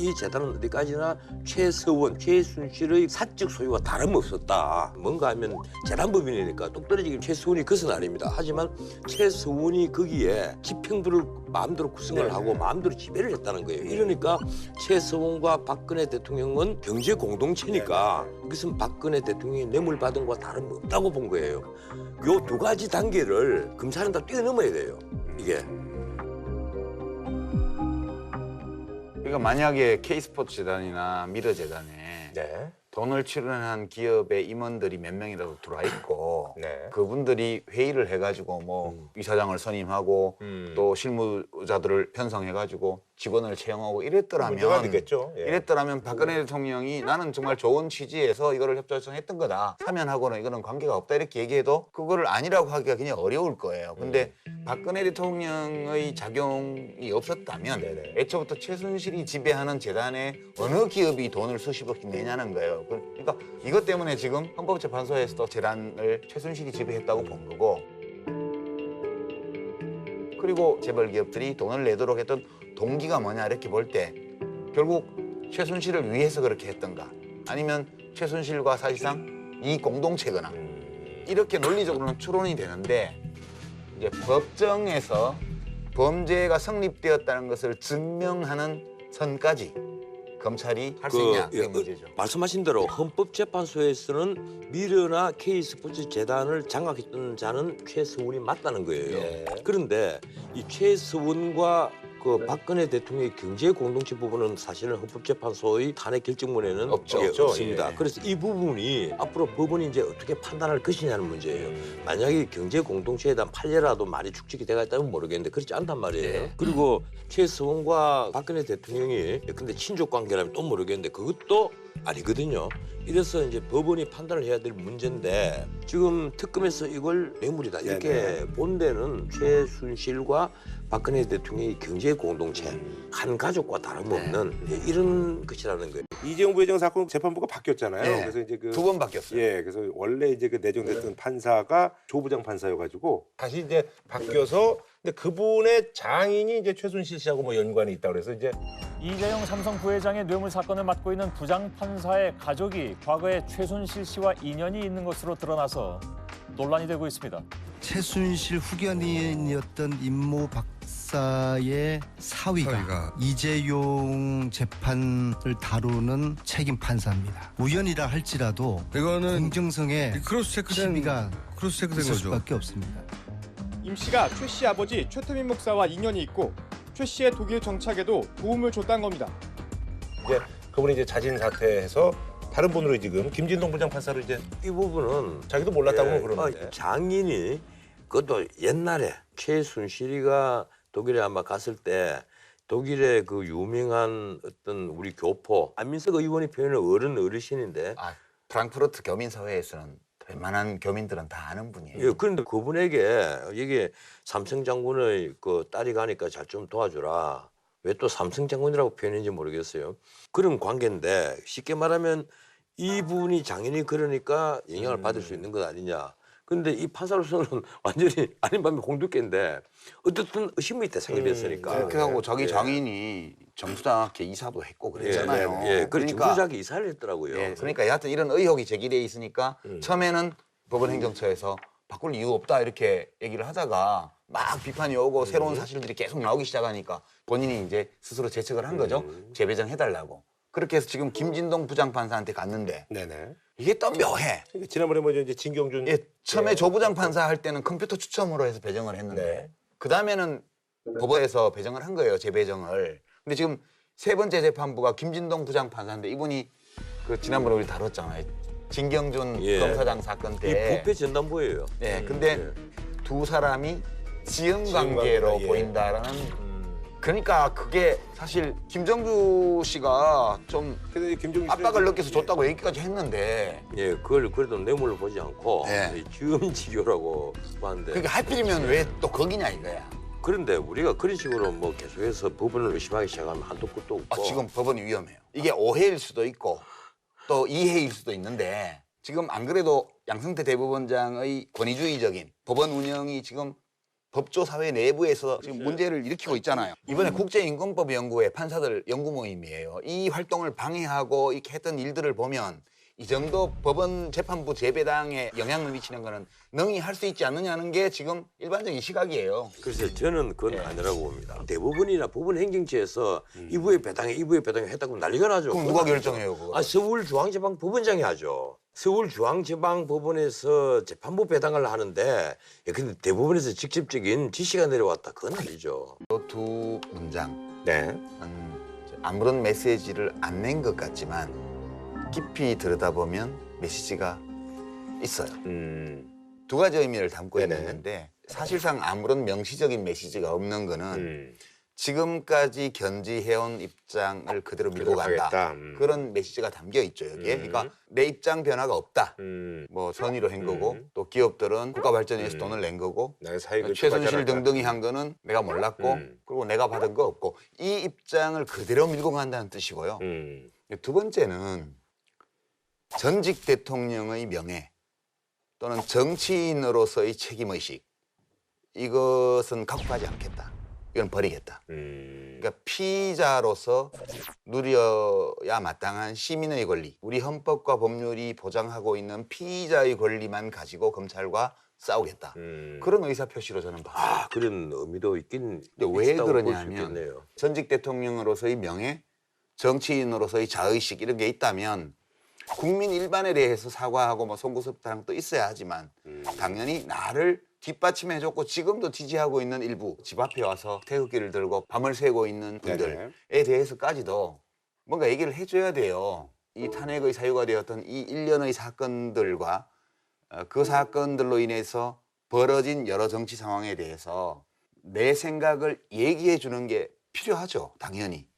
이 재단은 어디까지나 최서원, 최순실의 사적 소유와 다름없었다. 뭔가 하면 재단법인이니까 똑 떨어지긴 최서원이 그것은 아닙니다. 하지만 최서원이 거기에 집행부를 마음대로 구성을 하고 마음대로 지배를 했다는 거예요. 이러니까 최서원과 박근혜 대통령은 경제 공동체니까 이것은 박근혜 대통령이 뇌물 받은 것과 다름없다고 본 거예요. 요 두 가지 단계를 검찰은 다 뛰어넘어야 돼요. 이게. 그러니까 만약에 K스포츠 재단이나 미러 재단에 돈을 출연한 기업의 임원들이 몇 명이라도 들어와 있고 그분들이 회의를 해가지고 뭐 이사장을 선임하고 또 실무자들을 편성해가지고 직원을 채용하고 이랬더라면 박근혜 대통령이 나는 정말 좋은 취지에서 이거를 협조 요청했던 거다. 사면하고는 이거는 관계가 없다 이렇게 얘기해도 그거를 아니라고 하기가 그냥 어려울 거예요. 근데 박근혜 대통령의 작용이 없었다면 애초부터 최순실이 지배하는 재단에 어느 기업이 돈을 수십억씩 내냐는 거예요. 그러니까 이것 때문에 지금 헌법재판소에서도 재단을 최순실이 지배했다고 본 거고 그리고 재벌 기업들이 돈을 내도록 했던 동기가 뭐냐 이렇게 볼 때 결국 최순실을 위해서 그렇게 했던가 아니면 최순실과 사실상 이 공동체거나 이렇게 논리적으로는 추론이 되는데 이제 법정에서 범죄가 성립되었다는 것을 증명하는 선까지 검찰이 할 수 있냐 그게 문제죠. 말씀하신 대로 헌법재판소에서는 미르나 K스포츠 재단을 장악했던 자는 최서원이 맞다는 거예요. 그런데 이 최서원과 그 박근혜 대통령의 경제 공동체 부분은 사실은 헌법재판소의 탄핵 결정문에는 없습니다. 그래서 이 부분이 앞으로 법원이 이제 어떻게 판단할 것이냐는 문제예요. 만약에 경제 공동체에 대한 판례라도 많이 축적이 돼가 있다면 모르겠는데 그렇지 않단 말이에요. 그리고 최서원과 박근혜 대통령이 근데 친족 관계라면 또 모르겠는데 그것도 아니거든요. 이래서 이제 법원이 판단을 해야 될 문제인데 지금 특검에서 이걸 뇌물이다 이렇게 본 데는 최순실과 박근혜 대통령의 경제 공동체 한 가족과 다름없는 이런 것이라는 거예요. 이재용 부회장 사건 재판부가 바뀌었잖아요. 그래서 이제 두 번 바뀌었어요. 그래서 원래 이제 그 내정됐던 판사가 조 부장 판사여가지고 다시 이제 바뀌어서 근데 그분의 장인이 이제 최순실 씨하고 뭐 연관이 있다 그래서 이제 이재용 삼성 부회장의 뇌물 사건을 맡고 있는 부장 판사의 가족이 과거에 최순실 씨와 인연이 있는 것으로 드러나서 논란이 되고 있습니다. 최순실 후견인이었던 임모 박사의 사위가 이재용 재판을 다루는 책임 판사입니다. 우연이라 할지라도 이거는 공정성에 시비가 크로스 체크된 있을 거죠. 수밖에 없습니다. 임 씨가 최 씨 아버지 최태민 목사와 인연이 있고 최 씨의 독일 정착에도 도움을 줬다는 겁니다. 이제 그분이 이제 자진 사퇴해서 다른 분으로 지금 김진동 부장 판사로 이제 이 부분은 자기도 몰랐다고 그러는데 장인이 그것도 옛날에 최순실이가 독일에 아마 갔을 때 독일의 그 유명한 어떤 우리 교포 안민석 의원이 표현한 어르신인데 프랑크푸르트 교민사회에서는 웬만한 교민들은 다 아는 분이에요. 예, 그런데 그분에게 이게 삼성 장군의 그 딸이 가니까 잘 좀 도와주라. 왜 또 삼성 장군이라고 표현했는지 모르겠어요. 그런 관계인데 쉽게 말하면 이분이 장인이 그러니까 영향을 받을 수 있는 것 아니냐. 그런데 이 판사로서는 완전히 아닌 밤에 공두깨인데 어떻든 의심이 있다 생각했으니까. 그렇게 하고 자기 장인이 정수장학회 이사도 했고 그랬잖아요. 그러니까 정수장학회 이사를 했더라고요. 그러니까 여하튼 이런 의혹이 제기돼 있으니까 처음에는 법원행정처에서 바꿀 이유 없다 이렇게 얘기를 하다가 막 비판이 오고 새로운 사실들이 계속 나오기 시작하니까 본인이 이제 스스로 재책을 한 거죠. 재배정해달라고. 그렇게 해서 지금 김진동 부장판사한테 갔는데 이게 또 묘해. 지난번에 뭐 이제 진경준 처음에 조 부장판사 할 때는 컴퓨터 추첨으로 해서 배정을 했는데 그다음에는 법원에서 배정을 한 거예요. 재배정을. 근데 지금 세 번째 재판부가 김진동 부장판사인데 이분이 그 지난번에 우리 다뤘잖아요. 진경준 검사장 사건 때. 이 부패 전담부예요. 근데 두 사람이 지음 관계로 보인다라는. 그러니까 그게 사실 김정주 씨가 좀 압박을 느껴서 줬다고 얘기까지 했는데. 그걸 그래도 뇌물로 보지 않고 지음지교라고 봤는데. 그러니까 하필이면 왜 또 거기냐 이거야. 그런데 우리가 그런 식으로 뭐 계속해서 법원을 의심하기 시작하면 한도 끝도 없고. 지금 법원이 위험해요. 이게 오해일 수도 있고 또 이해일 수도 있는데 지금 안 그래도 양승태 대법원장의 권위주의적인 법원 운영이 지금 법조 사회 내부에서 지금 문제를 일으키고 있잖아요. 이번에 국제인권법 연구회 판사들 연구 모임이에요. 이 활동을 방해하고 이렇게 했던 일들을 보면 이 정도 법원 재판부 재배당에 영향을 미치는 거는 능히 할 수 있지 않느냐는 게 지금 일반적인 시각이에요. 글쎄 저는 그건 아니라고 봅니다. 대법원이나 법원 행정처에서 이부의 배당에 했다고 난리가 나죠. 그럼 누가 결정해요, 그거? 아, 서울중앙지방 법원장이 하죠. 서울중앙지방법원에서 재판부 배당을 하는데 근데 대법원에서 직접적인 지시가 내려왔다. 그건 아니죠. 두 문장은 네. 아무런 메시지를 안 낸 것 같지만 깊이 들여다보면 메시지가 있어요. 두 가지 의미를 담고 네네. 있는 건데 사실상 아무런 명시적인 메시지가 없는 거는 지금까지 견지해온 입장을 그대로 밀고 간다. 가겠다. 그런 메시지가 담겨 있죠, 여기에. 그러니까 내 입장 변화가 없다. 뭐 선의로 한 거고 또 기업들은 국가 발전에 위해서 돈을 낸 거고 나의 사익을 최순실 등등이 한 거는 내가 몰랐고 그리고 내가 받은 거 없고 이 입장을 그대로 밀고 간다는 뜻이고요. 두 번째는 전직 대통령의 명예 또는 정치인으로서의 책임의식 이것은 갖고 가지 않겠다. 이건 버리겠다. 그러니까 피의자로서 누려야 마땅한 시민의 권리, 우리 헌법과 법률이 보장하고 있는 피의자의 권리만 가지고 검찰과 싸우겠다. 그런 의사표시로 저는 봐요. 아, 그런 의미도 있긴 근데 왜 있다고 볼수 그러냐면 있겠네요. 전직 대통령으로서의 명예, 정치인으로서의 자의식 이런 게 있다면 국민 일반에 대해서 사과하고 뭐 송구섭사랑도 있어야 하지만 당연히 나를 뒷받침해줬고 지금도 지지하고 있는 일부 집 앞에 와서 태극기를 들고 밤을 새고 있는 분들에 대해서까지도 뭔가 얘기를 해줘야 돼요. 이 탄핵의 사유가 되었던 이 일련의 사건들과 그 사건들로 인해서 벌어진 여러 정치 상황에 대해서 내 생각을 얘기해 주는 게 필요하죠, 당연히.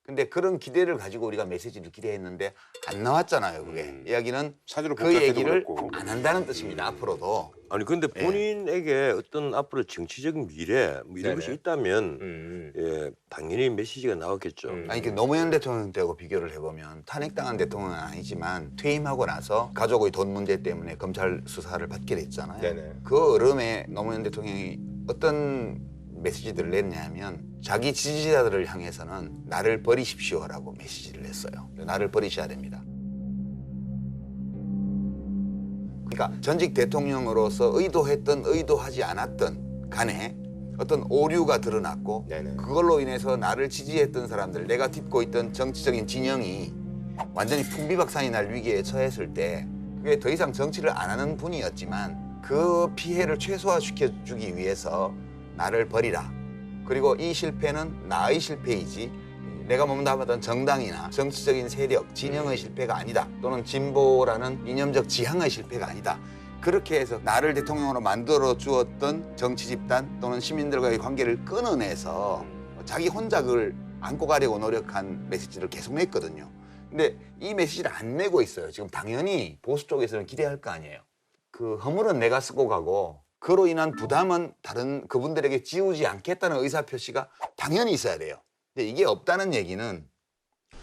근데 그런 기대를 가지고 우리가 메시지를 기대했는데 안 나왔잖아요, 그게. 이야기는 사주를 그 복잡해도 얘기를 그렇고. 안 한다는 뜻입니다, 앞으로도. 아니 근데 본인에게 어떤 앞으로 정치적인 미래 뭐 이런 네네. 것이 있다면 예, 당연히 메시지가 나왔겠죠. 아니 그 노무현 대통령 때하고 비교를 해보면 탄핵당한 대통령은 아니지만 퇴임하고 나서 가족의 돈 문제 때문에 검찰 수사를 받게 됐잖아요. 네네. 그 흐름에 노무현 대통령이 어떤 메시지들을 냈냐면 자기 지지자들을 향해서는 나를 버리십시오라고 메시지를 냈어요. 나를 버리셔야 됩니다. 그러니까 전직 대통령으로서 의도했던 의도하지 않았던 간에 어떤 오류가 드러났고 네네. 그걸로 인해서 나를 지지했던 사람들, 내가 딛고 있던 정치적인 진영이 완전히 풍비박산이 날 위기에 처했을 때 그게 더 이상 정치를 안 하는 분이었지만 그 피해를 최소화시켜주기 위해서 나를 버리라. 그리고 이 실패는 나의 실패이지 내가 몸담았던 정당이나 정치적인 세력, 진영의 실패가 아니다. 또는 진보라는 이념적 지향의 실패가 아니다. 그렇게 해서 나를 대통령으로 만들어 주었던 정치 집단 또는 시민들과의 관계를 끊어내서 자기 혼자 그걸 안고 가려고 노력한 메시지를 계속 냈거든요. 근데 이 메시지를 안 내고 있어요. 지금 당연히 보수 쪽에서는 기대할 거 아니에요. 그 허물은 내가 쓰고 가고 그로 인한 부담은 다른 그분들에게 지우지 않겠다는 의사표시가 당연히 있어야 돼요. 근데 이게 없다는 얘기는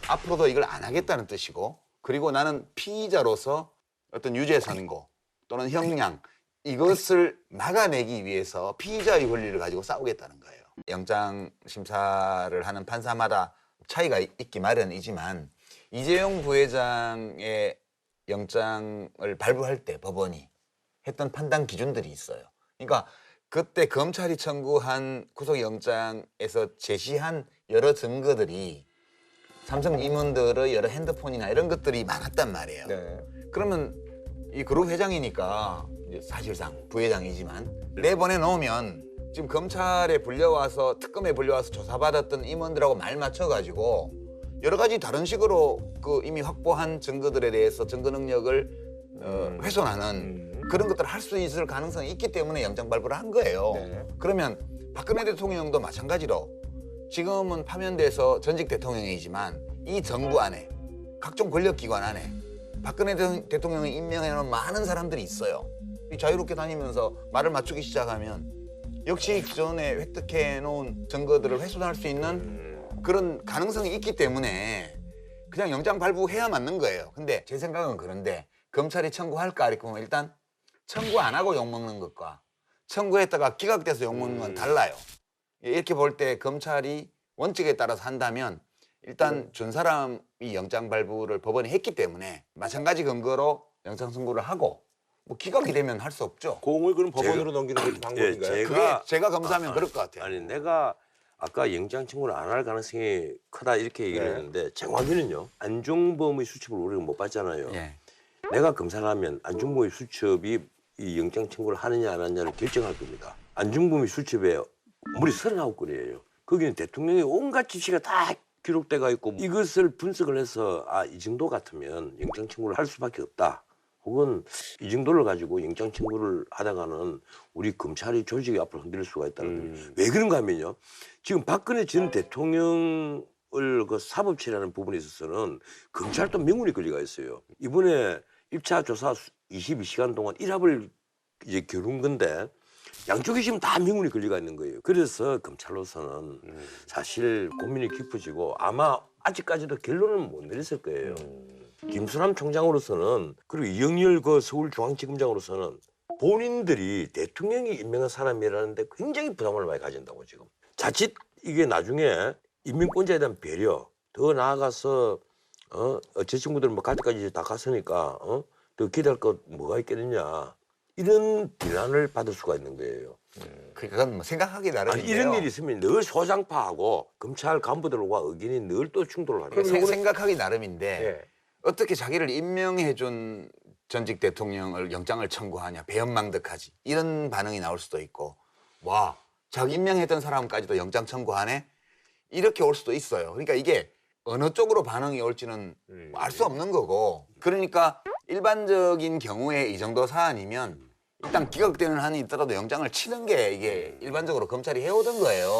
앞으로도 이걸 안 하겠다는 뜻이고 그리고 나는 피의자로서 어떤 유죄 선고 또는 형량 이것을 막아내기 위해서 피의자의 권리를 가지고 싸우겠다는 거예요. 영장 심사를 하는 판사마다 차이가 있기 마련이지만 이재용 부회장의 영장을 발부할 때 법원이 했던 판단 기준들이 있어요. 그러니까 그때 검찰이 청구한 구속영장에서 제시한 여러 증거들이 삼성 임원들의 여러 핸드폰이나 이런 것들이 많았단 말이에요. 네. 그러면 이 그룹 회장이니까 이제 사실상 부회장이지만 내보내 놓으면 지금 검찰에 불려와서 특검에 불려와서 조사받았던 임원들하고 말 맞춰가지고 여러 가지 다른 식으로 그 이미 확보한 증거들에 대해서 증거 능력을 훼손하는 그런 것들을 할 수 있을 가능성이 있기 때문에 영장 발부를 한 거예요. 네. 그러면 박근혜 대통령도 마찬가지로 지금은 파면돼서 전직 대통령이지만 이 정부 안에 각종 권력기관 안에 박근혜 대통령을 임명해놓은 많은 사람들이 있어요. 자유롭게 다니면서 말을 맞추기 시작하면 역시 그전에 획득해놓은 증거들을 훼손할 수 있는 그런 가능성이 있기 때문에 그냥 영장 발부해야 맞는 거예요. 근데 제 생각은 그런데 검찰이 청구할까 이렇게 보면 일단 청구 안 하고 욕먹는 것과 청구했다가 기각돼서 욕먹는 건 달라요. 이렇게 볼 때 검찰이 원칙에 따라서 한다면 일단 준 사람이 영장 발부를 법원이 했기 때문에 마찬가지 근거로 영장 선고를 하고 뭐 기각이 되면 할 수 없죠. 공을 그럼 법원으로 넘기는 것도 방법인가요? 그게 제가 검사하면 그럴 것 같아요. 아니 내가 아까 영장 청구를 안 할 가능성이 크다 이렇게 얘기를 했는데 정확히는요. 안종범의 수첩을 우리가 못 봤잖아요. 예. 내가 검사라면 안종범의 수첩이 이 영장 청구를 하느냐 안 하느냐를 결정할 겁니다. 안종범의 수첩에 무려 39건이에요. 거기는 대통령의 온갖 지시가 다 기록돼가 있고 이것을 분석을 해서 아, 이 정도 같으면 영장 청구를 할 수밖에 없다. 혹은 이 정도를 가지고 영장 청구를 하다가는 우리 검찰이 조직이 앞으로 흔들릴 수가 있다는 거예요. 왜 그런가 하면요. 지금 박근혜 전 대통령을 그 사법처리하는 부분에 있어서는 검찰도 명운이 걸려가 있어요. 이번에 1차 조사 22시간 동안 1합을 이제 겨룬 건데 양쪽이 지금 다 명운이 걸려가 있는 거예요. 그래서 검찰로서는 사실 고민이 깊어지고 아마 아직까지도 결론은 못 내렸을 거예요. 김수남 총장으로서는 그리고 이영렬 그 서울중앙지검장으로서는 본인들이 대통령이 임명한 사람이라는데 굉장히 부담을 많이 가진다고 지금. 자칫 이게 나중에 인민권자에 대한 배려 더 나아가서 제 친구들은 뭐 갈 때까지 이제 다 갔으니까 더 기대할 것 뭐가 있겠느냐 이런 비난을 받을 수가 있는 거예요. 그건 뭐 생각하기 아니, 나름인데요. 이런 일이 있으면 늘 소장파하고 검찰 간부들과 의견이 늘 또 충돌을 하는 거예요. 생각하기 나름인데 예. 어떻게 자기를 임명해준 전직 대통령을 영장을 청구하냐 배은망덕하지 이런 반응이 나올 수도 있고 와 자기 임명했던 사람까지도 영장 청구하네 이렇게 올 수도 있어요. 그러니까 이게 어느 쪽으로 반응이 올지는 알 수 없는 거고 그러니까 일반적인 경우에 이 정도 사안이면 일단 기각되는 한이 있더라도 영장을 치는 게 이게 일반적으로 검찰이 해오던 거예요.